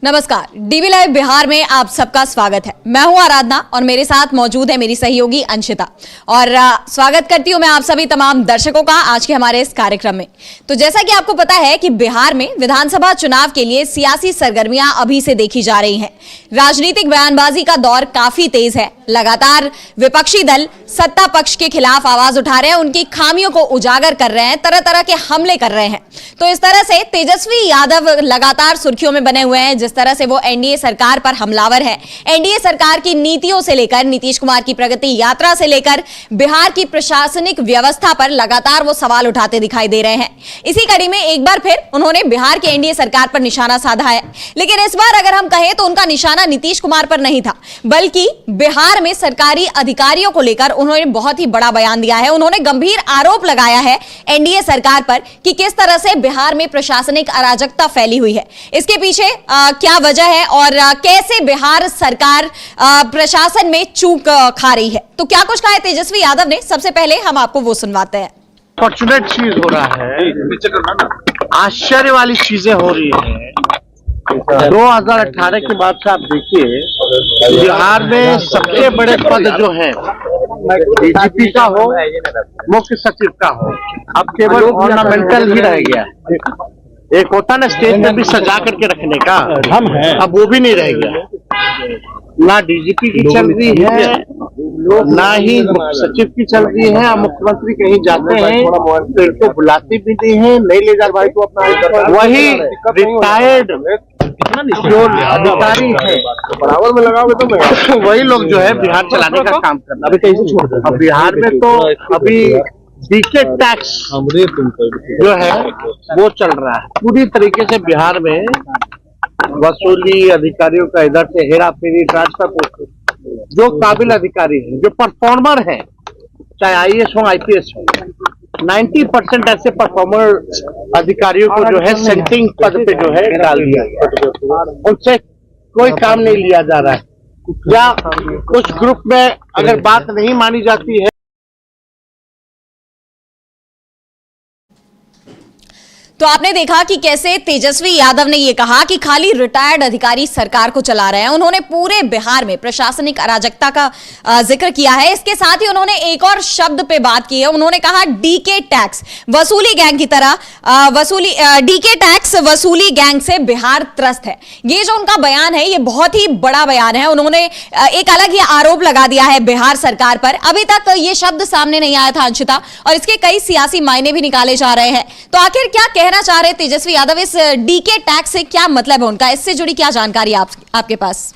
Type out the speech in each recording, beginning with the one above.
नमस्कार, DV live Bihar में आप सबका स्वागत है। मैं हूं आराधना और मेरे साथ मौजूद है मेरी सहयोगी अंशिता और स्वागत करती हूं मैं आप सभी तमाम दर्शकों का आज के हमारे इस कार्यक्रम में। तो जैसा कि आपको पता है कि बिहार में विधानसभा चुनाव के लिए सियासी सरगर्मियां अभी से देखी जा रही हैं। राजनीतिक बयानबाजी का दौर काफी तेज है। लगातार विपक्षी दल सत्ता पक्ष के खिलाफ आवाज उठा रहे हैं, उनकी खामियों को उजागर कर रहे हैं, तरह तरह के हमले कर रहे हैं। तो इस तरह से तेजस्वी यादव लगातार सुर्खियों में बने हुए हैं। जिस तरह से वो एनडीए सरकार पर हमलावर है, एनडीए सरकार की नीतियों से लेकर नीतीश कुमार की प्रगति यात्रा से लेकर बिहार की प्रशासनिक व्यवस्था पर लगातार वो सवाल उठाते दिखाई दे रहे हैं। इसी कड़ी में एक बार फिर उन्होंने बिहार की एनडीए सरकार पर निशाना साधा है। लेकिन इस बार अगर हम कहें तो उनका निशाना नीतीश कुमार पर नहीं था, बल्कि बिहार में सरकारी अधिकारियों को लेकर उन्होंने बहुत ही बड़ा बयान दिया है। उन्होंने गंभीर आरोप लगाया है एनडीए सरकार पर कि किस तरह से बिहार में प्रशासनिक अराजकता फैली हुई है। इसके पीछे क्या वजह है और कैसे बिहार सरकार प्रशासन में चूक खा रही है। तो क्या कुछ कहा है तेजस्वी यादव ने, सबसे पहले हम आपको वो सुनवाते हैं। फॉर्चुनेट चीज हो रहा है, आश्चर्य वाली चीजें हो रही है। 2018 के बाद से आप देखिए बिहार में सबसे बड़े पद जो है डीजीपी का हो, मुख्य सचिव का हो, अब केवल ऑर्नामेंटल ही रह गया है। एक होता ना स्टेज पे भी सजा करके रखने का, हम हैं, अब वो भी नहीं रह गया। ना डीजीपी की चल रही है, ना ही मुख्य सचिव की चल रही है। मुख्यमंत्री कहीं जाते हैं तो इनको बुलाते भी नहीं है, नहीं ले जा भाई को अपना। वही रिटायर्ड जो अधिकारी है बराबर में लगाओगे तो मैं वही लोग जो है बिहार चलाने का काम करना। अभी कैसे छोड़ दो। अब बिहार में तो अभी डीके टैक्स जो है वो चल रहा है पूरी तरीके से। बिहार में वसूली, अधिकारियों का इधर से हेरा फेरी, ट्रांसफर। जो काबिल अधिकारी हैं, जो परफॉर्मर हैं, चाहे आईएएस हो आईपीएस हो, 90% ऐसे परफॉर्मर अधिकारियों को जो है सेंटिंग पद पे जो है डाल दिया गया। उनसे कोई काम नहीं लिया जा रहा है, या उस ग्रुप में अगर बात नहीं मानी जाती है। तो आपने देखा कि कैसे तेजस्वी यादव ने यह कहा कि खाली रिटायर्ड अधिकारी सरकार को चला रहे हैं। उन्होंने पूरे बिहार में प्रशासनिक अराजकता का जिक्र किया है। इसके साथ ही उन्होंने एक और शब्द पे बात की है। उन्होंने कहा डीके टैक्स वसूली गैंग की तरह डीके टैक्स वसूली गैंग से बिहार त्रस्त है। ये जो उनका बयान है, ये बहुत ही बड़ा बयान है। उन्होंने एक अलग ही आरोप लगा दिया है बिहार सरकार पर। अभी तक ये शब्द सामने नहीं आया था अंशिता, और इसके कई सियासी मायने भी निकाले जा रहे हैं। तो आखिर क्या कहना चाह रहे तेजस्वी यादव, इस डीके टैक्स से क्या मतलब है उनका? इससे जुड़ी क्या जानकारी आपके पास?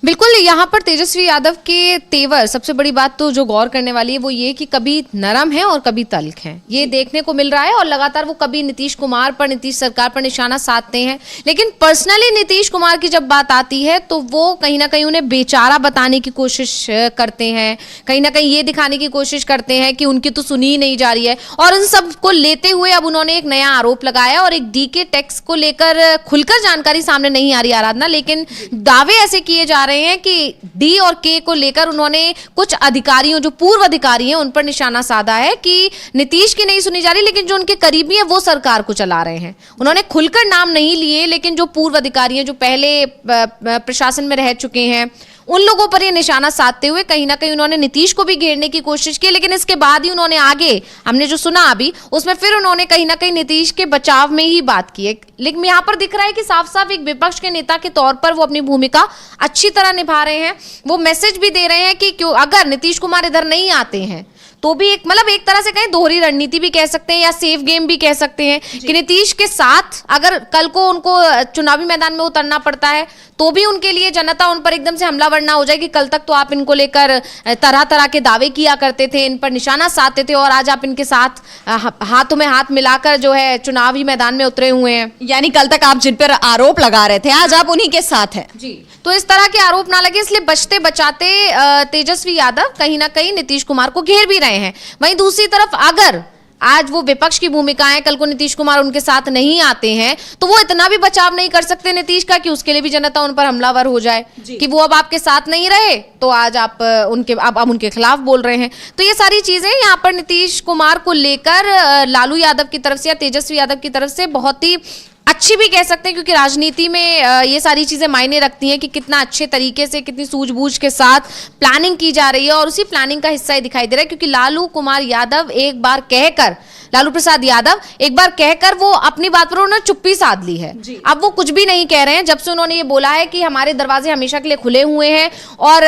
बिल्कुल, यहाँ पर तेजस्वी यादव के तेवर, सबसे बड़ी बात तो जो गौर करने वाली है वो ये कि कभी नरम है और कभी तल्ख है, ये देखने को मिल रहा है। और लगातार वो कभी नीतीश कुमार पर, नीतीश सरकार पर निशाना साधते हैं, लेकिन पर्सनली नीतीश कुमार की जब बात आती है तो वो कहीं ना कहीं उन्हें बेचारा बताने की कोशिश करते हैं, कहीं ना कहीं ये दिखाने की कोशिश करते हैं कि उनकी तो सुनी ही नहीं जा रही है। और उन सब को लेते हुए अब उन्होंने एक नया आरोप लगाया और एक डीके टैक्स को लेकर खुलकर जानकारी सामने नहीं आ रही आराधना, लेकिन दावे ऐसे किए जा रहे हैं कि डी और के को लेकर उन्होंने कुछ अधिकारियों, जो पूर्व अधिकारी हैं, उन पर निशाना साधा है कि नीतीश की नहीं सुनी जा रही, लेकिन जो उनके करीबी हैं वो सरकार को चला रहे हैं। उन्होंने खुलकर नाम नहीं लिए, लेकिन जो पूर्व अधिकारी हैं, जो पहले प्रशासन में रह चुके हैं, उन लोगों पर ये निशाना साधते हुए कहीं ना कहीं उन्होंने नीतीश को भी घेरने की कोशिश की। लेकिन इसके बाद ही उन्होंने आगे, हमने जो सुना अभी, उसमें फिर उन्होंने कहीं ना कहीं नीतीश के बचाव में ही बात की है। लेकिन यहाँ पर दिख रहा है कि साफ साफ एक विपक्ष के नेता के तौर पर वो अपनी भूमिका अच्छी तरह निभा रहे हैं। वो मैसेज भी दे रहे हैं कि क्यों अगर नीतीश कुमार इधर नहीं आते हैं तो भी एक, मतलब एक तरह से कहीं दोहरी रणनीति भी कह सकते हैं या सेफ गेम भी कह सकते हैं कि नीतीश के साथ अगर कल को उनको चुनावी मैदान में उतरना पड़ता है तो भी उनके लिए जनता उन पर एकदम से हमलावर ना हो जाए कि कल तक तो आप इनको लेकर तरह तरह के दावे किया करते थे, इन पर निशाना साधते थे, और आज आप इनके साथ हाथों में हाथ मिलाकर जो है चुनावी मैदान में उतरे हुए हैं। यानी कल तक आप जिन पर आरोप लगा रहे थे, आज आप उन्हीं के साथ हैं। जी, तो इस तरह के आरोप ना लगे, इसलिए बचते बचाते तेजस्वी यादव कहीं ना कहीं नीतीश कुमार को घेर भी रहे हैं। वहीं दूसरी तरफ अगर आज वो विपक्ष की भूमिका है, कल को नीतीश कुमार उनके साथ नहीं आते हैं तो वो इतना भी बचाव नहीं कर सकते नीतीश का कि उसके लिए भी जनता उन पर हमलावर हो जाए कि वो अब आपके साथ नहीं रहे तो आज आप उनके खिलाफ बोल रहे हैं। तो ये सारी चीजें यहाँ पर नीतीश कुमार को लेकर लालू यादव की तरफ से या तेजस्वी यादव की तरफ से बहुत ही अच्छी भी कह सकते हैं, क्योंकि राजनीति में ये सारी चीजें मायने रखती हैं कि कितना अच्छे तरीके से, कितनी सूझबूझ के साथ प्लानिंग की जा रही है, और उसी प्लानिंग का हिस्सा ही दिखाई दे रहा है। क्योंकि लालू प्रसाद यादव एक बार कहकर वो अपनी बात पर उन्होंने चुप्पी साध ली है। अब वो कुछ भी नहीं कह रहे हैं। जब से उन्होंने ये बोला है कि हमारे दरवाजे हमेशा के लिए खुले हुए हैं, और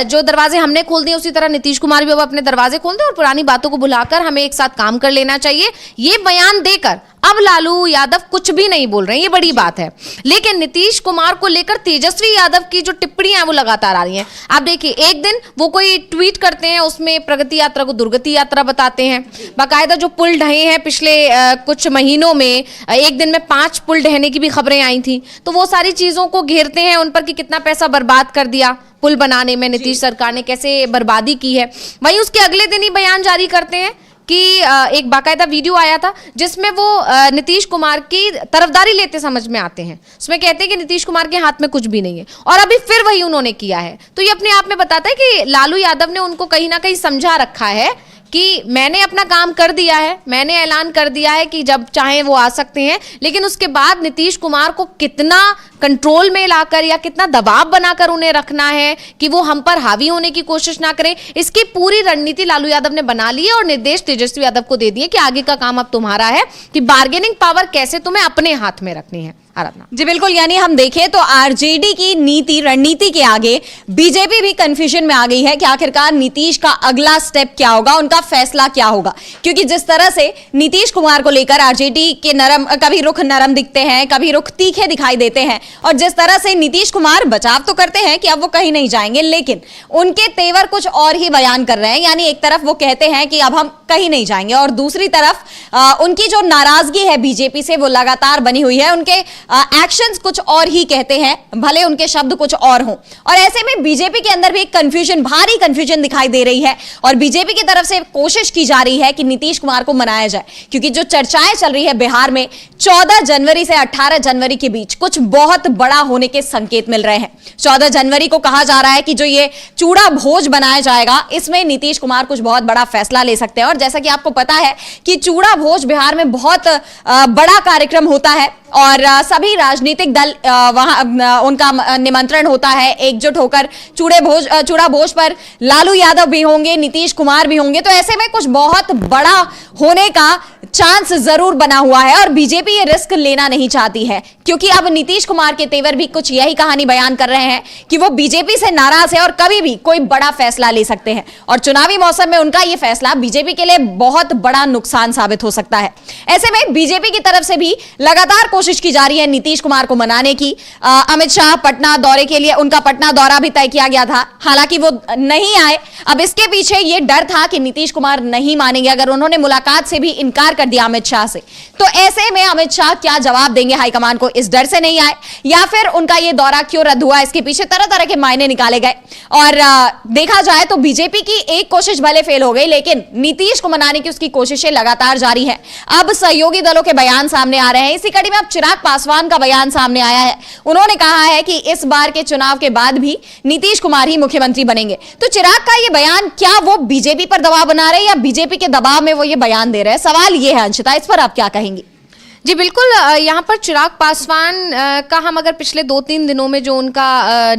जो दरवाजे हमने खोल दिए उसी तरह नीतीश कुमार भी अब अपने दरवाजे खोल दें, और पुरानी बातों को भुलाकर हमें एक साथ काम कर लेना चाहिए, ये बयान देकर अब लालू यादव कुछ भी नहीं बोल रहे हैं। ये बड़ी बात है। लेकिन नीतीश कुमार को लेकर तेजस्वी यादव की जो टिप्पणियां हैं वो लगातार आ रही हैं। आप देखिए, एक दिन वो कोई ट्वीट करते हैं, उसमें प्रगति यात्रा को दुर्गति यात्रा बताते हैं। बाकायदा जो पुल ढहे हैं पिछले कुछ महीनों में, एक दिन में 5 पुल ढहने की भी खबरें आई थी, तो वो सारी चीजों को घेरते हैं उन पर कि कितना पैसा बर्बाद कर दिया पुल बनाने में नीतीश सरकार ने, कैसे बर्बादी की है। वहीं उसके अगले दिन ही बयान जारी करते हैं कि एक बाकायदा वीडियो आया था जिसमें वो नीतीश कुमार की तरफदारी लेते समझ में आते हैं। उसमें कहते हैं कि नीतीश कुमार के हाथ में कुछ भी नहीं है, और अभी फिर वही उन्होंने किया है। तो ये अपने आप में बताता है कि लालू यादव ने उनको कहीं ना कहीं समझा रखा है कि मैंने अपना काम कर दिया है, मैंने ऐलान कर दिया है कि जब चाहे वो आ सकते हैं। लेकिन उसके बाद नीतीश कुमार को कितना कंट्रोल में लाकर या कितना दबाव बनाकर उन्हें रखना है कि वो हम पर हावी होने की कोशिश ना करें, इसकी पूरी रणनीति लालू यादव ने बना ली है, और निर्देश तेजस्वी यादव को दे दिए कि आगे का काम अब तुम्हारा है कि बार्गेनिंग पावर कैसे तुम्हें अपने हाथ में रखनी है। आराधना जी बिल्कुल, यानी हम देखें तो आरजेडी की नीति रणनीति के आगे बीजेपी भी कंफ्यूजन में आ गई है कि आखिरकार नीतीश का अगला स्टेप क्या होगा, उनका फैसला क्या होगा। क्योंकि जिस तरह से नीतीश कुमार को लेकर आरजेडी के कभी रुख नरम दिखते हैं, कभी रुख तीखे दिखाई देते हैं, और जिस तरह से नीतीश कुमार बचाव तो करते हैं कि अब वो कहीं नहीं जाएंगे, लेकिन उनके तेवर कुछ और ही बयान कर रहे हैं। यानी एक तरफ वो कहते हैं कि अब हम कहीं नहीं जाएंगे, और दूसरी तरफ उनकी जो नाराजगी है बीजेपी से वो लगातार बनी हुई है। उनके एक्शंस कुछ और ही कहते हैं, भले उनके शब्द कुछ और हों। और ऐसे में बीजेपी के अंदर भी एक कंफ्यूजन, भारी कंफ्यूजन दिखाई दे रही है, और बीजेपी की तरफ से कोशिश की जा रही है कि नीतीश कुमार को मनाया जाए। क्योंकि जो चर्चाएं चल रही है बिहार में 14 जनवरी से 18 जनवरी के बीच कुछ बहुत बड़ा होने के संकेत मिल रहे हैं। 14 जनवरी को कहा जा रहा है कि जो ये चूड़ा भोज बनाया जाएगा, इसमें नीतीश कुमार कुछ बहुत बड़ा फैसला ले सकते हैं। और जैसा कि आपको पता है कि चूड़ा भोज बिहार में बहुत बड़ा कार्यक्रम होता है, और सभी राजनीतिक दल वहां उनका निमंत्रण होता है, एकजुट होकर चूड़ा भोज पर लालू यादव भी होंगे, नीतीश कुमार भी होंगे। तो ऐसे में कुछ बहुत बड़ा होने का चांस जरूर बना हुआ है, और बीजेपी ये रिस्क लेना नहीं चाहती है। क्योंकि अब नीतीश कुमार के तेवर भी कुछ यही कहानी बयान कर रहे हैं कि वो बीजेपी से नाराज है और कभी भी कोई बड़ा फैसला ले सकते हैं, और चुनावी मौसम में उनका ये फैसला बीजेपी के लिए बहुत बड़ा नुकसान साबित हो सकता है। ऐसे में बीजेपी की तरफ से भी लगातार कोशिश की जा रही है नीतीश कुमार को मनाने की। अमित शाह पटना दौरे के लिए, उनका पटना दौरा भी तय किया गया था, हालांकि वो नहीं आए। अब इसके पीछे ये डर था कि नीतीश कुमार नहीं मानेंगे अगर उन्होंने मुलाकात से भी इनकार कर दिया अमित शाह से। तो ऐसे में अमित शाह क्या जवाब देंगे हाईकमान को, इस डर से नहीं आए, या फिर उनका ये दौरा क्यों रद्द हुआ, इसके पीछे तरह तरह के मायने निकाले गए। और देखा जाए तो बीजेपी की एक कोशिश भले फेल हो गई, लेकिन नीतीश को मनाने की उसकी कोशिशें लगातार जारी है। अब सहयोगी दलों के बयान सामने आ रहे हैं। इसी कड़ी में अब चिराग पासवान का बयान सामने आया है। उन्होंने कहा है कि इस बार के चुनाव के बाद भी नीतीश कुमार ही मुख्यमंत्री बनेंगे। तो चिराग का ये बयान, क्या वो बीजेपी पर दबाव बना रहे हैं या बीजेपी के दबाव में वो ये बयान दे रहे हैं? सवाल ये है अंशिता, इस पर आप क्या कहेंगी? जी बिल्कुल, यहाँ पर चिराग पासवान का हम अगर पिछले 2-3 दिनों में जो उनका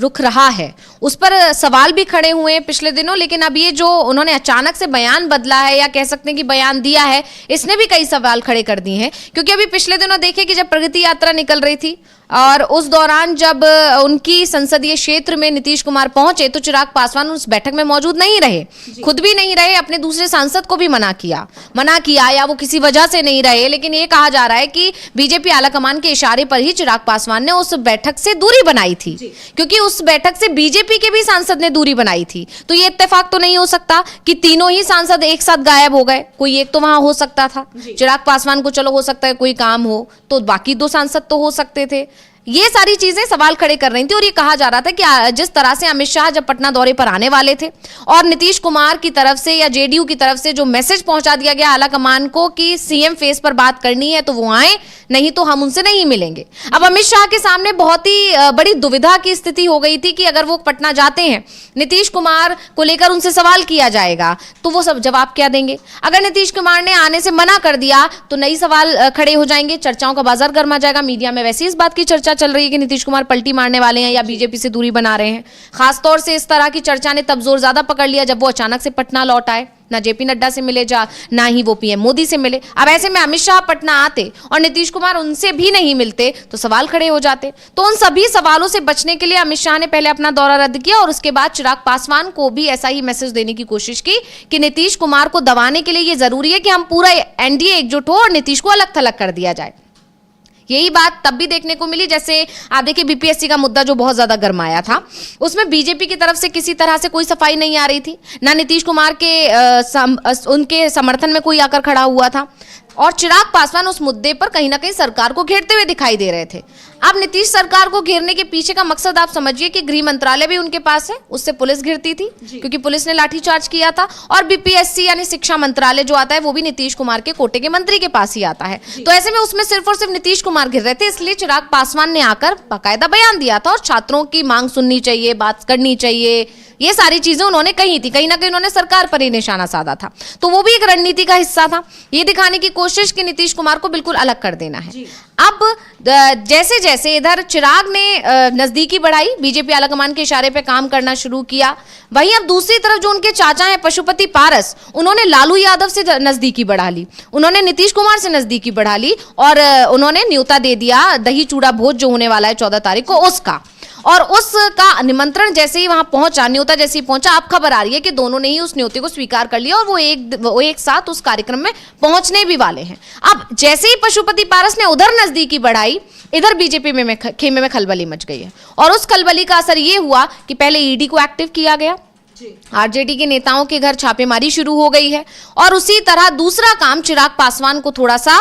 रुख रहा है उस पर सवाल भी खड़े हुए हैं पिछले दिनों, लेकिन अब ये जो उन्होंने अचानक से बयान बदला है, या कह सकते हैं कि बयान दिया है, इसने भी कई सवाल खड़े कर दिए हैं। क्योंकि अभी पिछले दिनों देखिए कि जब प्रगति यात्रा निकल रही थी और उस दौरान जब उनकी संसदीय क्षेत्र में नीतीश कुमार पहुंचे तो चिराग पासवान उस बैठक में मौजूद नहीं रहे, खुद भी नहीं रहे, अपने दूसरे सांसद को भी मना किया या वो किसी वजह से नहीं रहे। लेकिन ये कहा जा रहा है कि बीजेपी आलाकमान के इशारे पर ही चिराग पासवान ने उस बैठक से दूरी बनाई थी, क्योंकि उस बैठक से बीजेपी के भी सांसद ने दूरी बनाई थी। तो ये इत्तेफाक तो नहीं हो सकता कि तीनों ही सांसद एक साथ गायब हो गए, कोई एक तो वहां हो सकता था। चिराग पासवान को चलो हो सकता है कोई काम हो, तो बाकी 2 सांसद तो हो सकते थे। ये सारी चीजें सवाल खड़े कर रही थी। और ये कहा जा रहा था कि जिस तरह से अमित शाह जब पटना दौरे पर आने वाले थे और नीतीश कुमार की तरफ से या जेडीयू की तरफ से जो मैसेज पहुंचा दिया गया आला कमान को कि सीएम फेस पर बात करनी है तो वो आए, नहीं तो हम उनसे नहीं मिलेंगे। अब अमित शाह के सामने बहुत ही बड़ी दुविधा की स्थिति हो गई थी कि अगर वो पटना जाते हैं, नीतीश कुमार को लेकर उनसे सवाल किया जाएगा तो वो सब जवाब क्या देंगे। अगर नीतीश कुमार ने आने से मना कर दिया तो नई सवाल खड़े हो जाएंगे, चर्चाओं का बाजार गर्मा जाएगा। मीडिया में वैसे इस बात की चर्चा चल रही है कि नीतीश कुमार पलटी मारने वाले हैं या बीजेपी से दूरी बना रहे हैं। खासतौर से इस तरह की चर्चा ने तब जोर ज्यादा पकड़ लिया जब वो अचानक से पटना लौट आए, ना जेपी नड्डा से मिले ना ही वो पीएम मोदी से मिले। अब ऐसे में अमित शाह पटना आते और नीतीश कुमार उनसे भी नहीं मिलते तो सवाल खड़े हो जाते। तो उन सभी सवालों से बचने के लिए अमित शाह ने पहले अपना दौरा रद्द किया और उसके बाद चिराग पासवान को भी ऐसा ही मैसेज देने की कोशिश की कि नीतीश कुमार को दबाने के लिए ये जरूरी है कि हम पूरा एनडीए एकजुट हो और नीतीश को अलग थलग कर दिया जाए। यही बात तब भी देखने को मिली, जैसे आप देखिए बीपीएससी का मुद्दा जो बहुत ज्यादा गरमाया था, उसमें बीजेपी की तरफ से किसी तरह से कोई सफाई नहीं आ रही थी, ना नीतीश कुमार के उनके समर्थन में कोई आकर खड़ा हुआ था और चिराग पासवान उस मुद्दे पर कहीं ना कहीं सरकार को घेरते हुए दिखाई दे रहे थे। अब नीतीश सरकार को घेरने के पीछे का मकसद आप समझिए कि गृह मंत्रालय भी उनके पास है, उससे पुलिस घिरती थी क्योंकि पुलिस ने लाठीचार्ज किया था, और बीपीएससी यानी शिक्षा मंत्रालय जो आता है वो भी नीतीश कुमार के कोटे के मंत्री के पास ही आता है। तो ऐसे में उसमें सिर्फ और सिर्फ नीतीश कुमार घिर रहे थे, इसलिए चिराग पासवान ने आकर बाकायदा बयान दिया था और छात्रों की मांग सुननी चाहिए, बात करनी चाहिए, ये सारी चीजें उन्होंने कही थी। कहीं ना कहीं उन्होंने सरकार पर ही निशाना साधा था, तो वो भी एक रणनीति का हिस्सा था, ये दिखाने की कोशिश कि नीतीश कुमार को बिल्कुल अलग कर देना है। अब जैसे जैसे इधर चिराग ने नजदीकी बढ़ाई, बीजेपी आलाकमान के इशारे पे काम करना शुरू किया, वहीं अब दूसरी तरफ जो उनके चाचा हैं पशुपति पारस, उन्होंने लालू यादव से नजदीकी बढ़ा ली, उन्होंने नीतीश कुमार से नजदीकी बढ़ा ली और उन्होंने न्योता दे दिया दही चूड़ा भोज जो होने वाला है 14 तारीख को उसका। और उसका निमंत्रण जैसे ही वहां पहुंचा, न्योता जैसे ही पहुंचा, अब खबर आ रही है कि दोनों ने ही उस न्योते को स्वीकार कर लिया और वो एक साथ उस कार्यक्रम में पहुंचने भी वाले हैं। अब जैसे ही पशुपति पारस ने उधर नजदीकी बढ़ाई, इधर बीजेपी में खेमे में खलबली मच गई है और उस खलबली का असर ये हुआ कि पहले ईडी को एक्टिव किया गया, आरजेडी के नेताओं के घर छापेमारी शुरू हो गई है और उसी तरह दूसरा काम चिराग पासवान को थोड़ा सा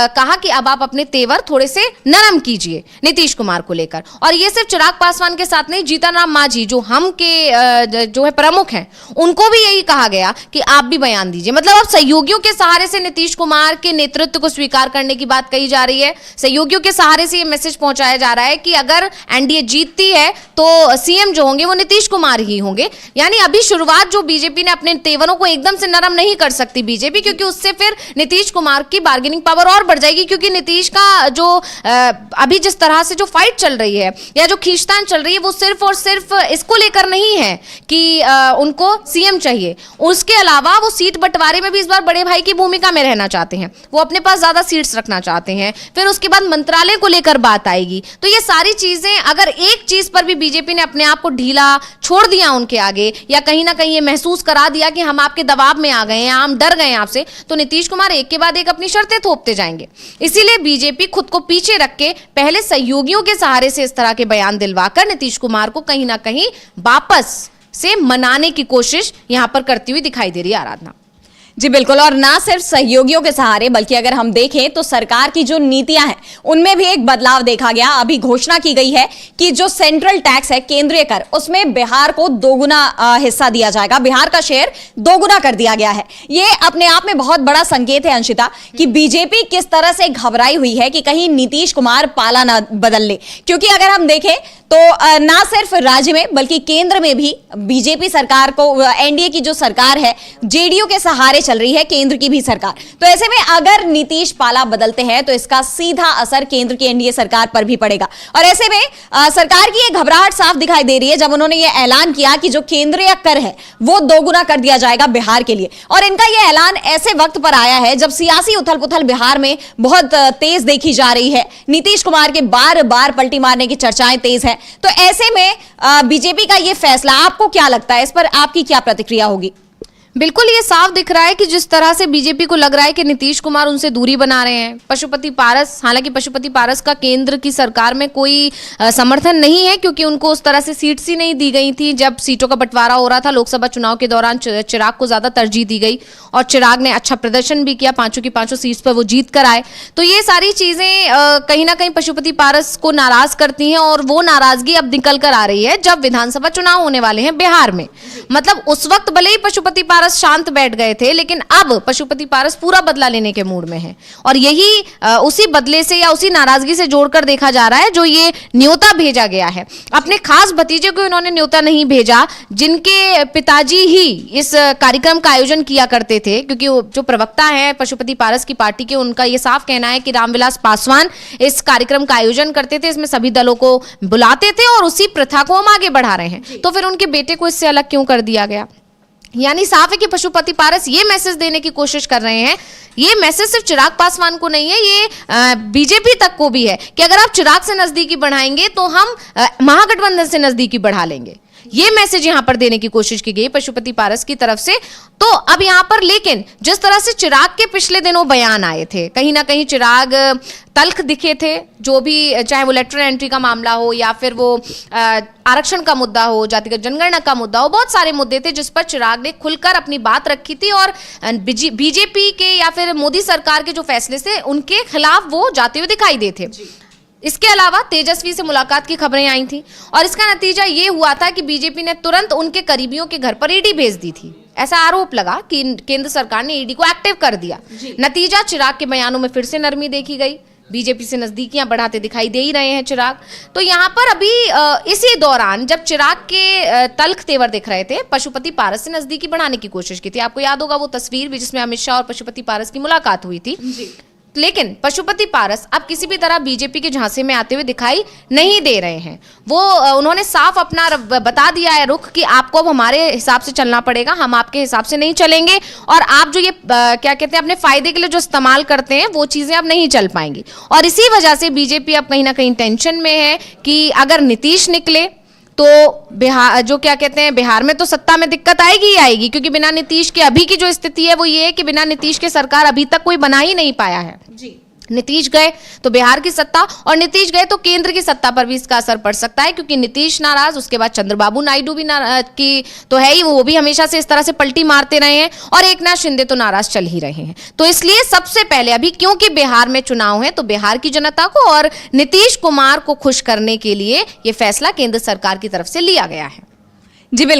कहा कि अब आप अपने तेवर थोड़े से नरम कीजिए नीतीश कुमार को लेकर। और ये सिर्फ चिराग पासवान के साथ नहीं, जीतन राम मांझी जो हम के जो है प्रमुख हैं, उनको भी यही कहा गया कि आप भी बयान दीजिए। मतलब अब सहयोगियों के सहारे से नीतीश कुमार के नेतृत्व को स्वीकार करने की बात कही जा रही है, सहयोगियों के सहारे से ये मैसेज पहुंचाया जा रहा है कि अगर एनडीए जीतती है तो सीएम जो होंगे वो नीतीश कुमार ही होंगे। यानी अभी शुरुआत जो बीजेपी ने अपने तेवरों को एकदम से नरम नहीं कर सकती बीजेपी, क्योंकि उससे फिर नीतीश कुमार की बार्गेनिंग पावर और बढ़ जाएगी, क्योंकि नीतीश का जो अभी जिस तरह से जो फाइट चल रही है या जो खींचतान चल रही है वो सिर्फ और सिर्फ इसको लेकर नहीं है कि उनको सीएम चाहिए, उसके अलावा वो सीट बंटवारे में भी इस बार बड़े भाई की भूमिका में रहना चाहते हैं, वो अपने पास ज्यादा सीट्स रखना चाहते हैं। फिर उसके बाद मंत्रालय को लेकर बात आएगी। तो ये सारी चीजें अगर एक चीज पर भी बीजेपी ने अपने आप को ढीला छोड़ दिया उनके आगे, या कहीं ना कहीं ये महसूस करा दिया कि हम आपके दबाव में आ गए हैं, हम डर गए आपसे, तो नीतीश कुमार एक के बाद एक अपनी शर्तें थोपते जाएंगे। इसीलिए बीजेपी खुद को पीछे रख के पहले सहयोगियों के सहारे से इस तरह के बयान दिलवाकर नीतीश कुमार को कहीं ना कहीं वापस से मनाने की कोशिश यहां पर करती हुई दिखाई दे रही है आराधना। जी बिल्कुल, और ना सिर्फ सहयोगियों के सहारे बल्कि अगर हम देखें तो सरकार की जो नीतियां हैं उनमें भी एक बदलाव देखा गया। अभी घोषणा की गई है कि जो सेंट्रल टैक्स है, केंद्रीय कर, उसमें बिहार को 2 गुना हिस्सा दिया जाएगा, बिहार का शेयर 2 गुना कर दिया गया है। ये अपने आप में बहुत बड़ा संकेत है अंशिता कि बीजेपी किस तरह से घबराई हुई है कि कहीं नीतीश कुमार पाला ना बदल ले। क्योंकि अगर हम देखें तो ना सिर्फ राज्य में बल्कि केंद्र में भी बीजेपी सरकार को, एनडीए की जो सरकार है जेडीयू के सहारे चल रही है, केंद्र की भी सरकार। तो ऐसे में अगर नीतीश पाला बदलते हैं तो इसका सीधा असर केंद्र की एनडीए सरकार पर भी पड़ेगा। और ऐसे में सरकार की ये घबराहट साफ दिखाई दे रही है जब उन्होंने ये ऐलान किया कि जो केंद्रीय कर है वो 2 गुना कर दिया जाएगा बिहार के लिए। और इनका ये ऐलान ऐसे वक्त पर आया है जब सियासी उथल पुथल बिहार में बहुत तेज देखी जा रही है, नीतीश कुमार के बार बार पलटी मारने की चर्चाएं तेज है। तो ऐसे में बीजेपी का ये फैसला, आपको क्या लगता है, इस पर आपकी क्या प्रतिक्रिया होगी? बिल्कुल ये साफ दिख रहा है कि जिस तरह से बीजेपी को लग रहा है कि नीतीश कुमार उनसे दूरी बना रहे हैं। पशुपति पारस, हालांकि पशुपति पारस का केंद्र की सरकार में कोई समर्थन नहीं है, क्योंकि उनको उस तरह से सीट्स ही नहीं दी गई थी। जब सीटों का बंटवारा हो रहा था लोकसभा चुनाव के दौरान, चिराग को ज्यादा तरजीह दी गई और चिराग ने अच्छा प्रदर्शन भी किया, 5 की 5 सीट्स पर वो जीत कर आए। तो ये सारी चीजें कहीं ना कहीं पशुपति पारस को नाराज करती हैं, और वो नाराजगी अब निकल कर आ रही है जब विधानसभा चुनाव होने वाले हैं बिहार में। मतलब उस वक्त भले ही पशुपति पारस शांत बैठ गए थे, लेकिन अब पशुपति पारस पूरा बदला लेने के मूड में है, और यही उसी बदले से या उसी नाराजगी से जोड़कर देखा जा रहा है जो ये न्योता भेजा गया है। अपने खास भतीजे को इन्होंने न्योता नहीं भेजा, जिनके पिताजी ही इस कार्यक्रम का आयोजन किया करते थे, क्योंकि जो प्रवक्ता है पशुपति पारस की पार्टी के, उनका ये साफ कहना है कि रामविलास पासवान इस कार्यक्रम का आयोजन करते थे, इसमें सभी दलों को बुलाते थे और उसी प्रथा को हम आगे बढ़ा रहे हैं। तो फिर उनके बेटे को इससे अलग क्यों कर दिया गया? यानी साफ है कि पशुपति पारस ये मैसेज देने की कोशिश कर रहे हैं। ये मैसेज सिर्फ चिराग पासवान को नहीं है, ये बीजेपी तक को भी है कि अगर आप चिराग से नजदीकी बढ़ाएंगे तो हम महागठबंधन से नजदीकी बढ़ा लेंगे। ये मैसेज यहां पर देने की कोशिश की गई पशुपति पारस की तरफ से। तो अब यहां पर लेकिन जिस तरह से चिराग के पिछले दिनों बयान आए थे, कहीं ना कहीं चिराग तल्ख दिखे थे, जो भी चाहे वो लेटरल एंट्री का मामला हो या फिर वो आरक्षण का मुद्दा हो, जातिगत जनगणना का मुद्दा हो, बहुत सारे मुद्दे थे जिस पर चिराग ने खुलकर अपनी बात रखी थी, और बीजेपी के या फिर मोदी सरकार के जो फैसले थे उनके खिलाफ वो जाते हुए दिखाई देते थे। इसके अलावा तेजस्वी से मुलाकात की खबरें आई थी, और इसका नतीजा ये हुआ था कि बीजेपी ने तुरंत उनके करीबियों के घर पर ईडी भेज दी थी। ऐसा आरोप लगा कि केंद्र सरकार ने ईडी को एक्टिव कर दिया। नतीजा, चिराग के बयानों में फिर से नरमी देखी गई, बीजेपी से नजदीकियां बढ़ाते दिखाई दे ही रहे हैं चिराग। तो यहाँ पर अभी इसी दौरान जब चिराग के तल्ख तेवर दिख रहे थे, पशुपति पारस से नजदीकी बढ़ाने की कोशिश की थी। आपको याद होगा वो तस्वीर भी जिसमें अमित शाह और पशुपति पारस की मुलाकात हुई थी। लेकिन पशुपति पारस अब किसी भी तरह बीजेपी के झांसे में आते हुए दिखाई नहीं दे रहे हैं। वो उन्होंने साफ अपना बता दिया है रुख कि आपको अब हमारे हिसाब से चलना पड़ेगा, हम आपके हिसाब से नहीं चलेंगे, और आप जो ये क्या कहते हैं अपने फायदे के लिए जो इस्तेमाल करते हैं वो चीजें अब नहीं चल पाएंगी। और इसी वजह से बीजेपी अब कहीं ना कहीं टेंशन में है कि अगर नीतीश निकले तो बिहार, जो क्या कहते हैं, बिहार में तो सत्ता में दिक्कत आएगी ही आएगी, क्योंकि बिना नीतीश के अभी की जो स्थिति है वो ये है कि बिना नीतीश के सरकार अभी तक कोई बना ही नहीं पाया है। नीतीश गए तो बिहार की सत्ता, और नीतीश गए तो केंद्र की सत्ता पर भी इसका असर पड़ सकता है, क्योंकि नीतीश नाराज, उसके बाद चंद्रबाबू नायडू भी की तो है ही, वो भी हमेशा से इस तरह से पलटी मारते रहे हैं, और एकनाथ शिंदे तो नाराज चल ही रहे हैं। तो इसलिए सबसे पहले अभी क्योंकि बिहार में चुनाव है, तो बिहार की जनता को और नीतीश कुमार को खुश करने के लिए ये फैसला केंद्र सरकार की तरफ से लिया गया है। जी बिल्कुल।